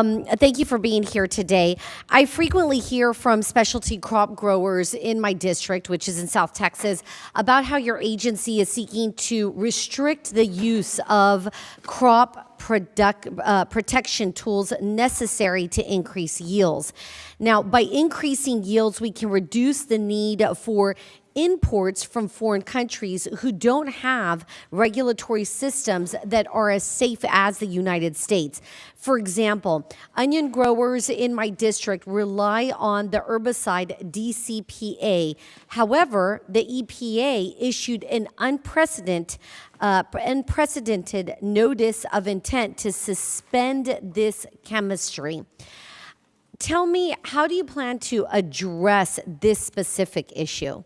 Thank you for being here today. I frequently hear from specialty crop growers in my district, which is in South Texas, about how your agency is seeking to restrict the use of crop protection tools necessary to increase yields. Now, by increasing yields, we can reduce the need for imports from foreign countries who don't have regulatory systems that are as safe as the United States. For example, onion growers in my district rely on the herbicide DCPA. However, the EPA issued an unprecedented notice of intent to suspend this chemistry. Tell me, how do you plan to address this specific issue?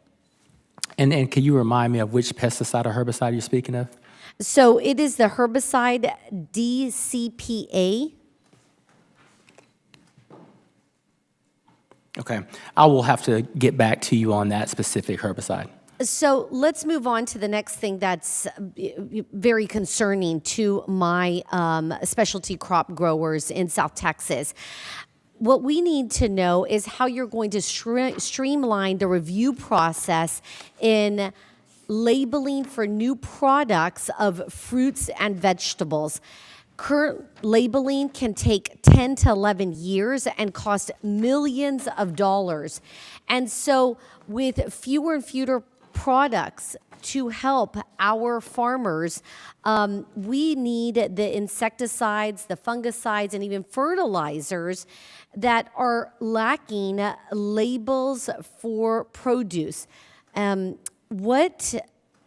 And can you remind me of which pesticide or herbicide you're speaking of? So it is the herbicide DCPA. Okay. I will have to get back to you on that specific herbicide. So let's move on to the next thing that's very concerning to my specialty crop growers in South Texas. What we need to know is how you're going to streamline the review process in labeling for new products of fruits and vegetables. Current labeling can take 10 to 11 years and cost millions of dollars. And so with fewer and fewer products to help our farmers, we need the insecticides, the fungicides, and even fertilizers that are lacking labels for produce. What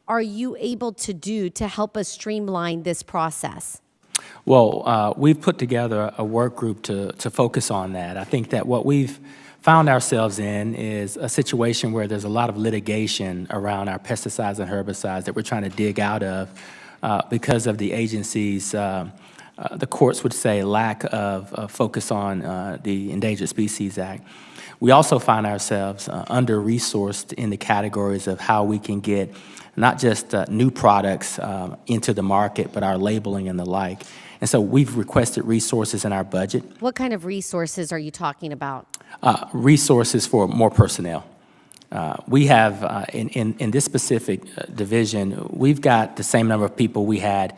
are you able to do to help us streamline this process? Well, we've put together a work group to focus on that. I think that what we've found ourselves in is a situation where there's a lot of litigation around our pesticides and herbicides that we're trying to dig out of because of the agency's, the courts would say, lack of focus on the Endangered Species Act. We also find ourselves under-resourced in the categories of how we can get not just new products into the market, but our labeling and the like. And so we've requested resources in our budget. What kind of resources are you talking about? Resources for more personnel. We have, in this specific division, we've got the same number of people we had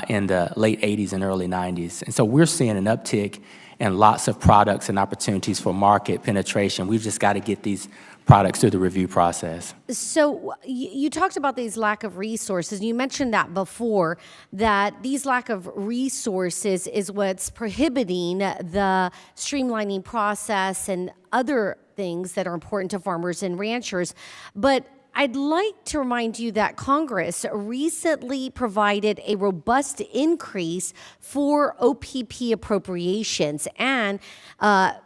in the late 80s and early 90s. And so we're seeing an uptick and lots of products and opportunities for market penetration. We've just got to get these products through the review process. So you talked about these lack of resources. You mentioned that before, that these lack of resources is what's prohibiting the streamlining process and other things that are important to farmers and ranchers. But I'd like to remind you that Congress recently provided a robust increase for OPP appropriations, and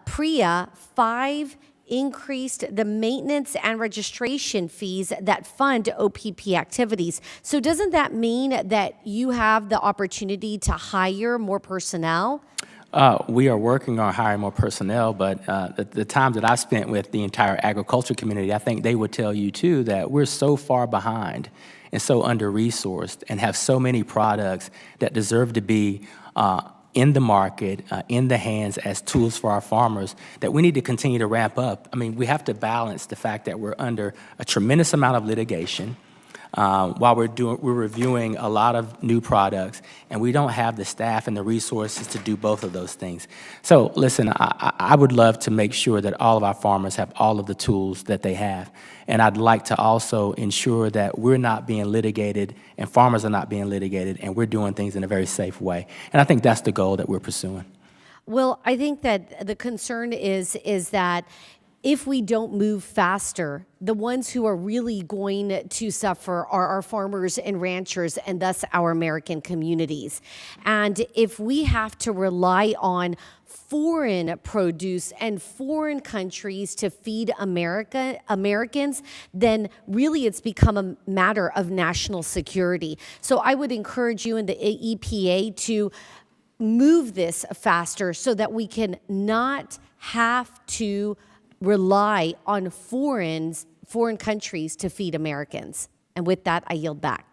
PREA 5 increased the maintenance and registration fees that fund OPP activities. So doesn't that mean that you have the opportunity to hire more personnel? We are working on hiring more personnel, but the time that I spent with the entire agriculture community, I think they would tell you too that we're so far behind and so under-resourced and have so many products that deserve to be in the market, in the hands as tools for our farmers, that we need to continue to ramp up. I mean, we have to balance the fact that we're under a tremendous amount of litigation while we're reviewing a lot of new products, and we don't have the staff and the resources to do both of those things. So listen, I would love to make sure that all of our farmers have all of the tools that they have. And I'd like to also ensure that we're not being litigated and farmers are not being litigated, and we're doing things in a very safe way. And I think that's the goal that we're pursuing. Well, I think that the concern is that if we don't move faster, the ones who are really going to suffer are our farmers and ranchers, and thus our American communities. And if we have to rely on foreign produce and foreign countries to feed Americans, then really it's become a matter of national security. So I would encourage you and the EPA to move this faster so that we can not have to rely on foreign countries to feed Americans. And with that, I yield back.